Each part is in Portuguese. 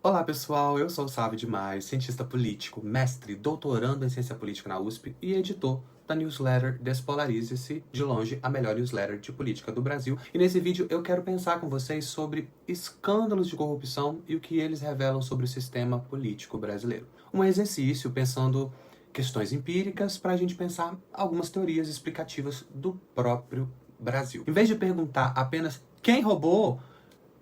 Olá pessoal, eu sou o Sávio Demais, cientista político, mestre, doutorando em ciência política na USP e editor da newsletter Despolarize-se, de longe a melhor newsletter de política do Brasil. E nesse vídeo eu quero pensar com vocês sobre escândalos de corrupção e o que eles revelam sobre o sistema político brasileiro. Um exercício pensando questões empíricas para a gente pensar algumas teorias explicativas do próprio Brasil. Em vez de perguntar apenas quem roubou,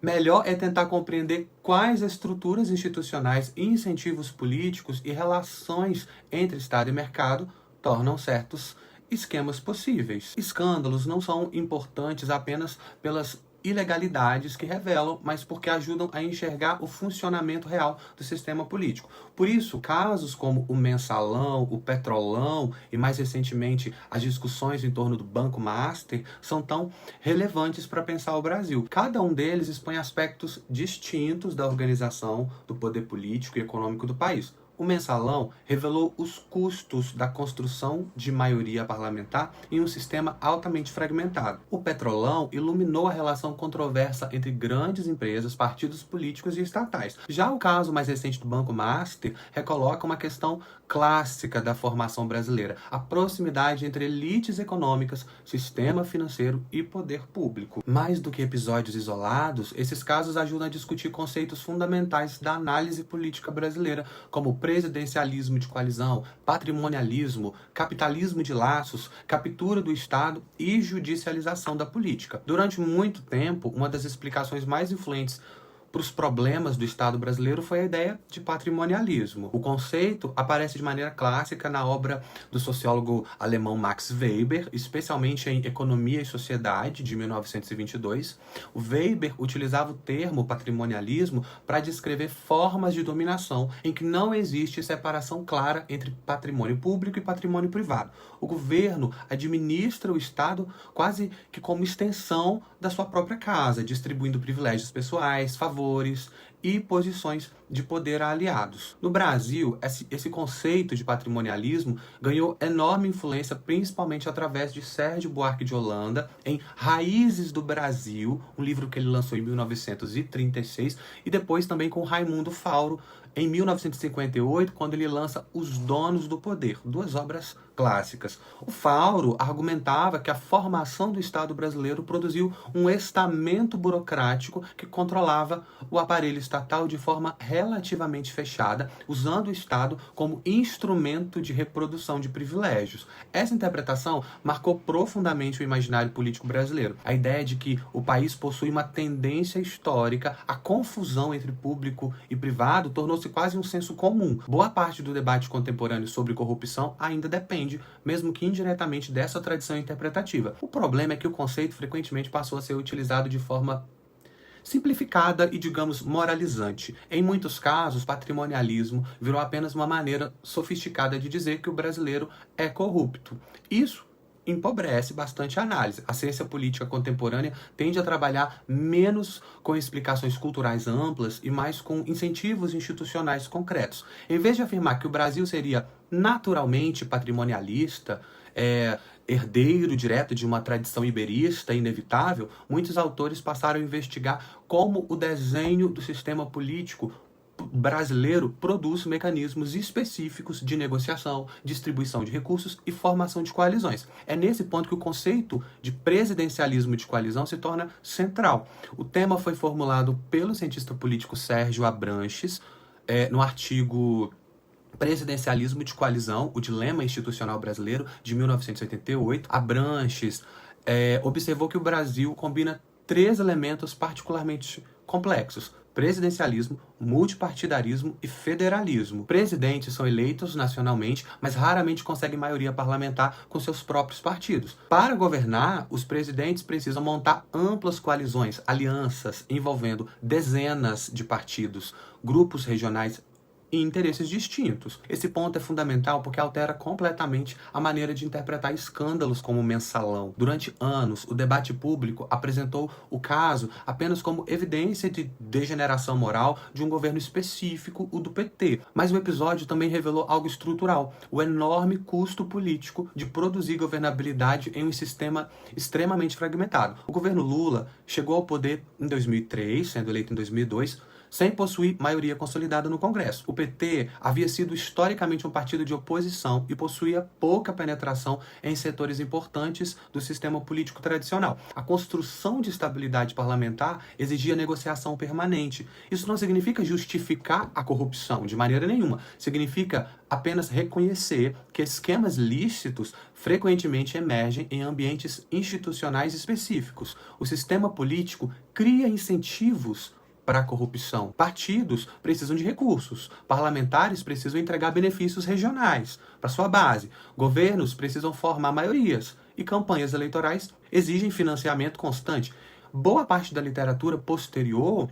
melhor é tentar compreender quais estruturas institucionais, incentivos políticos e relações entre Estado e mercado tornam certos esquemas possíveis. Escândalos não são importantes apenas pelas ilegalidades que revelam, mas porque ajudam a enxergar o funcionamento real do sistema político. Por isso, casos como o Mensalão, o Petrolão e, mais recentemente, as discussões em torno do Banco Master são tão relevantes para pensar o Brasil. Cada um deles expõe aspectos distintos da organização do poder político e econômico do país. O Mensalão revelou os custos da construção de maioria parlamentar em um sistema altamente fragmentado. O Petrolão iluminou a relação controversa entre grandes empresas, partidos políticos e estatais. Já o caso mais recente do Banco Master recoloca uma questão clássica da formação brasileira: a proximidade entre elites econômicas, sistema financeiro e poder público. Mais do que episódios isolados, esses casos ajudam a discutir conceitos fundamentais da análise política brasileira, como presidencialismo de coalizão, patrimonialismo, capitalismo de laços, captura do Estado e judicialização da política. Durante muito tempo, uma das explicações mais influentes para os problemas do Estado brasileiro foi a ideia de patrimonialismo. O conceito aparece de maneira clássica na obra do sociólogo alemão Max Weber, especialmente em Economia e Sociedade, de 1922. O Weber utilizava o termo patrimonialismo para descrever formas de dominação em que não existe separação clara entre patrimônio público e patrimônio privado. O governo administra o Estado quase que como extensão da sua própria casa, distribuindo privilégios pessoais, favores e posições de poder a aliados. No Brasil, esse conceito de patrimonialismo ganhou enorme influência, principalmente através de Sérgio Buarque de Holanda, em Raízes do Brasil, um livro que ele lançou em 1936, e depois também com Raimundo Fauro, em 1958, quando ele lança Os Donos do Poder, duas obras clássicas. O Fauro argumentava que a formação do Estado brasileiro produziu um estamento burocrático que controlava o aparelho estatal de forma relativamente fechada, usando o Estado como instrumento de reprodução de privilégios. Essa interpretação marcou profundamente o imaginário político brasileiro. A ideia de que o país possui uma tendência histórica à confusão entre público e privado tornou-se quase um senso comum. Boa parte do debate contemporâneo sobre corrupção ainda depende, mesmo que indiretamente, dessa tradição interpretativa. O problema é que o conceito frequentemente passou a ser utilizado de forma simplificada e, digamos, moralizante. Em muitos casos, patrimonialismo virou apenas uma maneira sofisticada de dizer que o brasileiro é corrupto. Isso empobrece bastante a análise. A ciência política contemporânea tende a trabalhar menos com explicações culturais amplas e mais com incentivos institucionais concretos. Em vez de afirmar que o Brasil seria naturalmente patrimonialista, herdeiro direto de uma tradição iberista inevitável, muitos autores passaram a investigar como o desenho do sistema político brasileiro produz mecanismos específicos de negociação, distribuição de recursos e formação de coalizões. É nesse ponto que o conceito de presidencialismo de coalizão se torna central. O tema foi formulado pelo cientista político Sérgio Abranches, no artigo Presidencialismo de Coalizão, o Dilema Institucional Brasileiro, de 1988. Abranches observou que o Brasil combina três elementos particularmente complexos: presidencialismo, multipartidarismo e federalismo. Presidentes são eleitos nacionalmente, mas raramente conseguem maioria parlamentar com seus próprios partidos. Para governar, os presidentes precisam montar amplas coalizões, alianças envolvendo dezenas de partidos, grupos regionais e interesses distintos. Esse ponto é fundamental porque altera completamente a maneira de interpretar escândalos como o Mensalão. Durante anos, o debate público apresentou o caso apenas como evidência de degeneração moral de um governo específico, o do PT. Mas o episódio também revelou algo estrutural: o enorme custo político de produzir governabilidade em um sistema extremamente fragmentado. O governo Lula chegou ao poder em 2003, sendo eleito em 2002, sem possuir maioria consolidada no Congresso. O PT havia sido historicamente um partido de oposição e possuía pouca penetração em setores importantes do sistema político tradicional. A construção de estabilidade parlamentar exigia negociação permanente. Isso não significa justificar a corrupção de maneira nenhuma. Significa apenas reconhecer que esquemas lícitos frequentemente emergem em ambientes institucionais específicos. O sistema político cria incentivos para a corrupção. Partidos precisam de recursos. Parlamentares precisam entregar benefícios regionais para sua base. Governos precisam formar maiorias. E campanhas eleitorais exigem financiamento constante. Boa parte da literatura posterior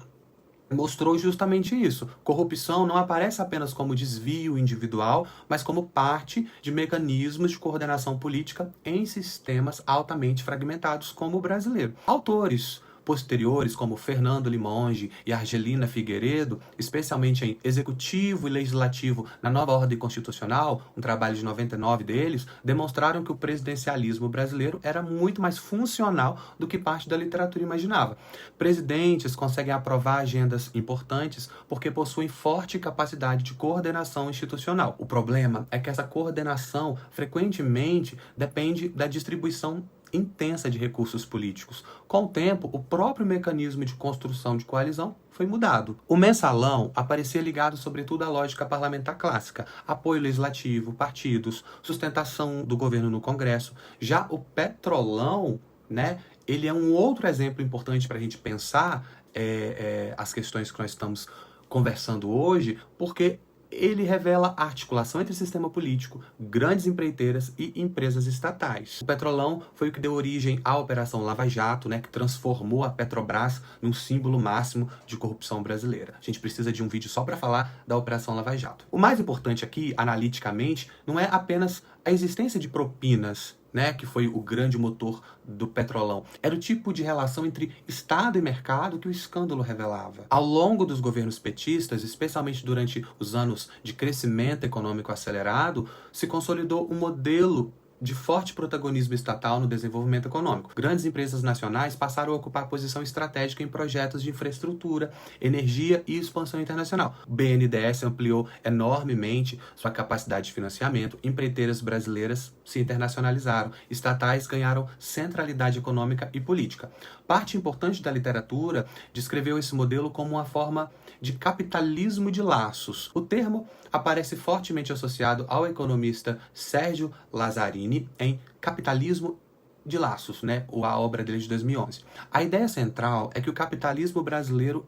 mostrou justamente isso. Corrupção não aparece apenas como desvio individual, mas como parte de mecanismos de coordenação política em sistemas altamente fragmentados como o brasileiro. Autores posteriores, como Fernando Limonge e Argelina Figueiredo, especialmente em Executivo e Legislativo na Nova Ordem Constitucional, um trabalho de 99 deles, demonstraram que o presidencialismo brasileiro era muito mais funcional do que parte da literatura imaginava. Presidentes conseguem aprovar agendas importantes porque possuem forte capacidade de coordenação institucional. O problema é que essa coordenação frequentemente depende da distribuição intensa de recursos políticos. Com o tempo, o próprio mecanismo de construção de coalizão foi mudado. O mensalão aparecia ligado sobretudo à lógica parlamentar clássica, apoio legislativo, partidos, sustentação do governo no Congresso. Já o petrolão, ele é um outro exemplo importante para a gente pensar as questões que nós estamos conversando hoje, porque ele revela a articulação entre sistema político, grandes empreiteiras e empresas estatais. O Petrolão foi o que deu origem à Operação Lava Jato, que transformou a Petrobras num símbolo máximo de corrupção brasileira. A gente precisa de um vídeo só para falar da Operação Lava Jato. O mais importante aqui, analiticamente, não é apenas a existência de propinas, que foi o grande motor do Petrolão. Era o tipo de relação entre Estado e mercado que o escândalo revelava. Ao longo dos governos petistas, especialmente durante os anos de crescimento econômico acelerado, se consolidou um modelo de forte protagonismo estatal no desenvolvimento econômico. Grandes empresas nacionais passaram a ocupar posição estratégica em projetos de infraestrutura, energia e expansão internacional. O BNDES ampliou enormemente sua capacidade de financiamento, empreiteiras brasileiras se internacionalizaram, estatais ganharam centralidade econômica e política. Parte importante da literatura descreveu esse modelo como uma forma de capitalismo de laços. O termo aparece fortemente associado ao economista Sérgio Lazzarini em Capitalismo de Laços, a obra dele de 2011. A ideia central é que o capitalismo brasileiro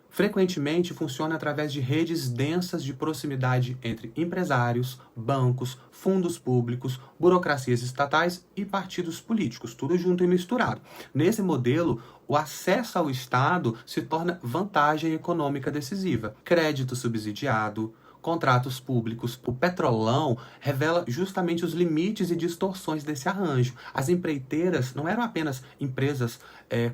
frequentemente funciona através de redes densas de proximidade entre empresários, bancos, fundos públicos, burocracias estatais e partidos políticos, tudo junto e misturado. Nesse modelo, o acesso ao Estado se torna vantagem econômica decisiva. Crédito subsidiado, contratos públicos. O Petrolão revela justamente os limites e distorções desse arranjo. As empreiteiras não eram apenas empresas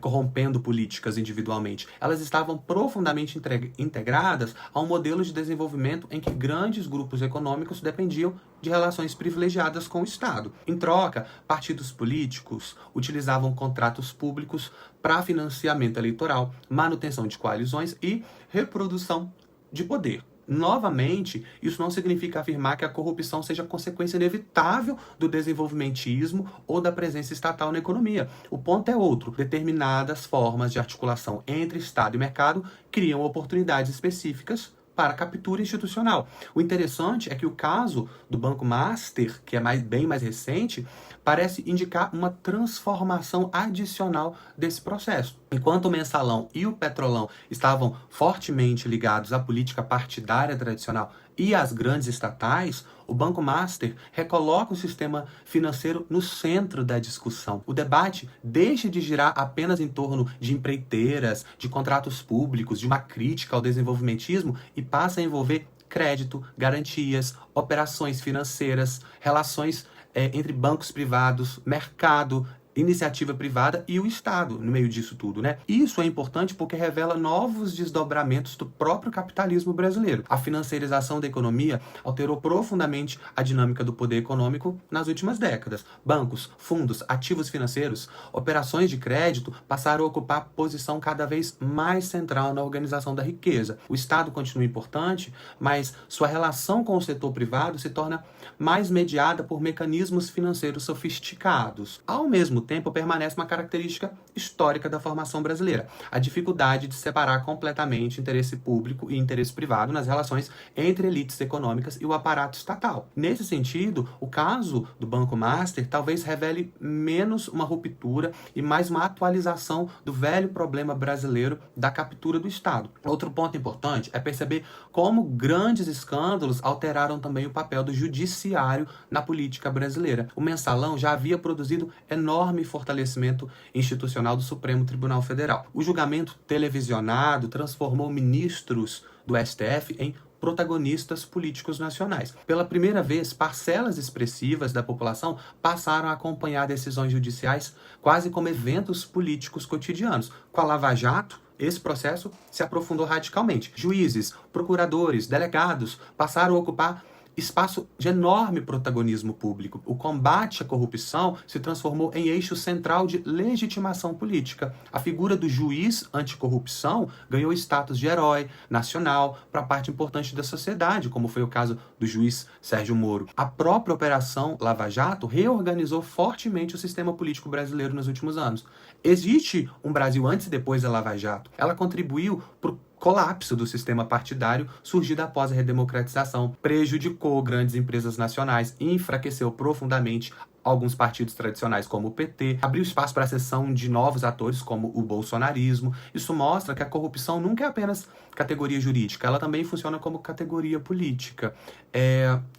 corrompendo políticas individualmente. Elas estavam profundamente integradas a um modelo de desenvolvimento em que grandes grupos econômicos dependiam de relações privilegiadas com o Estado. Em troca, partidos políticos utilizavam contratos públicos para financiamento eleitoral, manutenção de coalizões e reprodução de poder. Novamente, isso não significa afirmar que a corrupção seja consequência inevitável do desenvolvimentismo ou da presença estatal na economia. O ponto é outro. Determinadas formas de articulação entre Estado e mercado criam oportunidades específicas para captura institucional. O interessante é que o caso do Banco Master, que é bem mais recente, parece indicar uma transformação adicional desse processo. Enquanto o mensalão e o petrolão estavam fortemente ligados à política partidária tradicional e às grandes estatais, o Banco Master recoloca o sistema financeiro no centro da discussão. O debate deixa de girar apenas em torno de empreiteiras, de contratos públicos, de uma crítica ao desenvolvimentismo e passa a envolver crédito, garantias, operações financeiras, relações entre bancos privados, mercado, iniciativa privada e o Estado no meio disso tudo, né? Isso é importante porque revela novos desdobramentos do próprio capitalismo brasileiro. A financiarização da economia alterou profundamente a dinâmica do poder econômico nas últimas décadas. Bancos, fundos, ativos financeiros, operações de crédito passaram a ocupar posição cada vez mais central na organização da riqueza. O Estado continua importante, mas sua relação com o setor privado se torna mais mediada por mecanismos financeiros sofisticados. Ao mesmo tempo, permanece uma característica histórica da formação brasileira: a dificuldade de separar completamente interesse público e interesse privado nas relações entre elites econômicas e o aparato estatal. Nesse sentido, o caso do Banco Master talvez revele menos uma ruptura e mais uma atualização do velho problema brasileiro da captura do Estado. Outro ponto importante é perceber como grandes escândalos alteraram também o papel do judiciário na política brasileira. O Mensalão já havia produzido enorme fortalecimento institucional do Supremo Tribunal Federal. O julgamento televisionado transformou ministros do STF em protagonistas políticos nacionais. Pela primeira vez, parcelas expressivas da população passaram a acompanhar decisões judiciais quase como eventos políticos cotidianos. Com a Lava Jato, esse processo se aprofundou radicalmente. Juízes, procuradores, delegados passaram a ocupar espaço de enorme protagonismo público. O combate à corrupção se transformou em eixo central de legitimação política. A figura do juiz anticorrupção ganhou status de herói nacional para parte importante da sociedade, como foi o caso do juiz Sérgio Moro. A própria Operação Lava Jato reorganizou fortemente o sistema político brasileiro nos últimos anos. Existe um Brasil antes e depois da Lava Jato. Ela contribuiu para o colapso do sistema partidário surgido após a redemocratização, prejudicou grandes empresas nacionais e enfraqueceu profundamente alguns partidos tradicionais como o PT, abriu espaço para a ascensão de novos atores como o bolsonarismo. Isso mostra que a corrupção nunca é apenas categoria jurídica, ela também funciona como categoria política.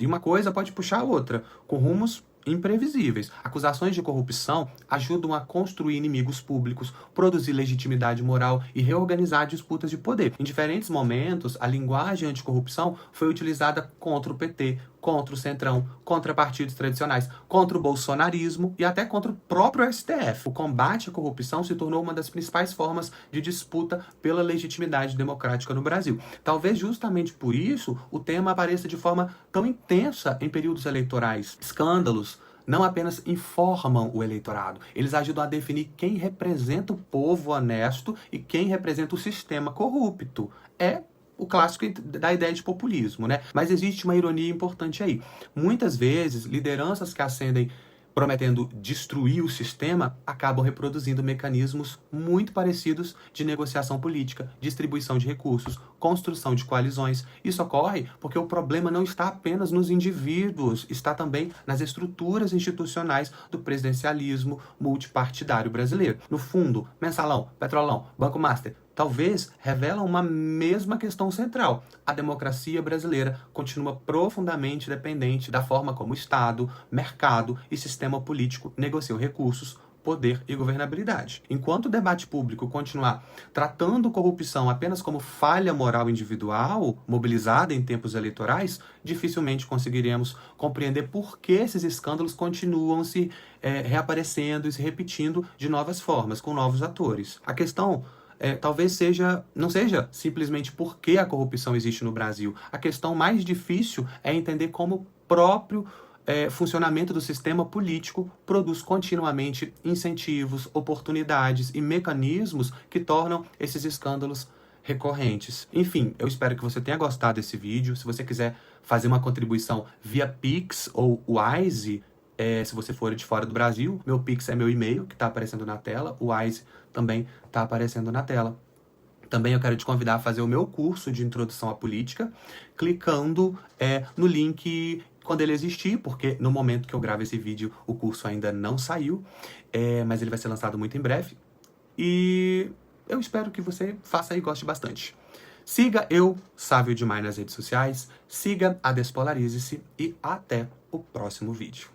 E uma coisa pode puxar a outra, com rumos imprevisíveis. Acusações de corrupção ajudam a construir inimigos públicos, produzir legitimidade moral e reorganizar disputas de poder. Em diferentes momentos, a linguagem anticorrupção foi utilizada contra o PT, contra o Centrão, contra partidos tradicionais, contra o bolsonarismo e até contra o próprio STF. O combate à corrupção se tornou uma das principais formas de disputa pela legitimidade democrática no Brasil. Talvez justamente por isso o tema apareça de forma tão intensa em períodos eleitorais. Escândalos não apenas informam o eleitorado, eles ajudam a definir quem representa o povo honesto e quem representa o sistema corrupto. É o clássico da ideia de populismo, né? Mas existe uma ironia importante aí. Muitas vezes, lideranças que ascendem prometendo destruir o sistema acabam reproduzindo mecanismos muito parecidos de negociação política, distribuição de recursos, construção de coalizões. Isso ocorre porque o problema não está apenas nos indivíduos, está também nas estruturas institucionais do presidencialismo multipartidário brasileiro. No fundo, Mensalão, Petrolão, Banco Master talvez revelam uma mesma questão central. A democracia brasileira continua profundamente dependente da forma como o Estado, mercado e sistema político negociam recursos, poder e governabilidade. Enquanto o debate público continuar tratando corrupção apenas como falha moral individual, mobilizada em tempos eleitorais, dificilmente conseguiremos compreender por que esses escândalos continuam se reaparecendo e se repetindo de novas formas, com novos atores. A questão talvez não seja simplesmente por que a corrupção existe no Brasil. A questão mais difícil é entender como o próprio funcionamento do sistema político produz continuamente incentivos, oportunidades e mecanismos que tornam esses escândalos recorrentes. Enfim, eu espero que você tenha gostado desse vídeo. Se você quiser fazer uma contribuição via Pix ou Wise, se você for de fora do Brasil, meu Pix é meu e-mail, que está aparecendo na tela. O Wise também está aparecendo na tela. Também eu quero te convidar a fazer o meu curso de Introdução à Política, clicando no link quando ele existir, porque no momento que eu gravo esse vídeo, o curso ainda não saiu, mas ele vai ser lançado muito em breve. E eu espero que você faça e goste bastante. Siga eu, Sávio Demais, nas redes sociais, siga a Despolarize-se e até o próximo vídeo.